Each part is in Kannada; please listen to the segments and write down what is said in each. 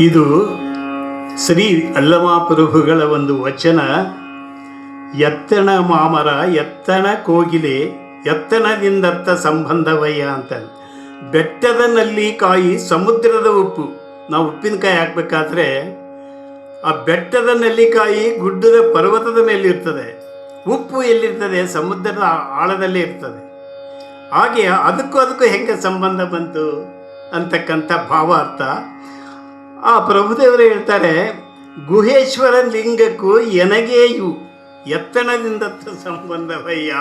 ಇದು ಶ್ರೀ ಅಲ್ಲಮಾಪ್ರಭುಗಳ ಒಂದು ವಚನ. ಎತ್ತಣ ಮಾಮರ ಎತ್ತಣ ಕೋಗಿಲೆ ಎತ್ತಣದಿಂದರ್ಥ ಸಂಬಂಧವಯ್ಯ ಅಂತ. ಬೆಟ್ಟದ ನಲ್ಲಿಕಾಯಿ ಸಮುದ್ರದ ಉಪ್ಪು. ನಾವು ಉಪ್ಪಿನಕಾಯಿ ಹಾಕಬೇಕಾದ್ರೆ ಆ ಬೆಟ್ಟದ ನಲ್ಲಿಕಾಯಿ ಗುಡ್ಡದ ಪರ್ವತದ ಮೇಲೆ ಇರ್ತದೆ, ಉಪ್ಪು ಎಲ್ಲಿರ್ತದೆ? ಸಮುದ್ರದ ಆಳದಲ್ಲೇ ಇರ್ತದೆ. ಹಾಗೆ ಅದಕ್ಕೂ ಹೆಂಗೆ ಸಂಬಂಧ ಬಂತು ಅಂತಕ್ಕಂಥ ಭಾವಾರ್ಥ. ಆ ಪ್ರಭುದೇವರು ಹೇಳ್ತಾರೆ, ಗುಹೇಶ್ವರ ಲಿಂಗಕ್ಕೂ ಎನಗೇಯು ಎತ್ತಣದಿಂದ ಸಂಬಂಧವಯ್ಯ.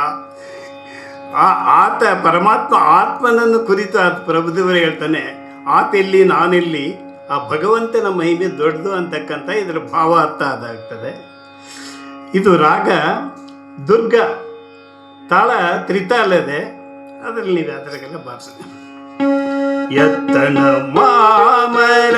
ಆತ ಪರಮಾತ್ಮ ಆತ್ಮನನ್ನು ಕುರಿತು ಆತ ಪ್ರಭುದೇವರು ಹೇಳ್ತಾನೆ, ಆತೆಲ್ಲಿ ನಾನೆಲ್ಲಿ, ಆ ಭಗವಂತನ ಮಹಿಮೆ ದೊಡ್ಡದು ಅಂತಕ್ಕಂಥ ಇದರ ಭಾವಾರ್ಥ ಅದಾಗ್ತದೆ. ಇದು ರಾಗ ದುರ್ಗ, ತಾಳ ತ್ರಿತಾಲದೆ. ಅದರಲ್ಲಿ ನೀವು ಅದರಾಗೆಲ್ಲ ಬಾರಿಸಿ. ಎತ್ತಣ ಮಾಮರ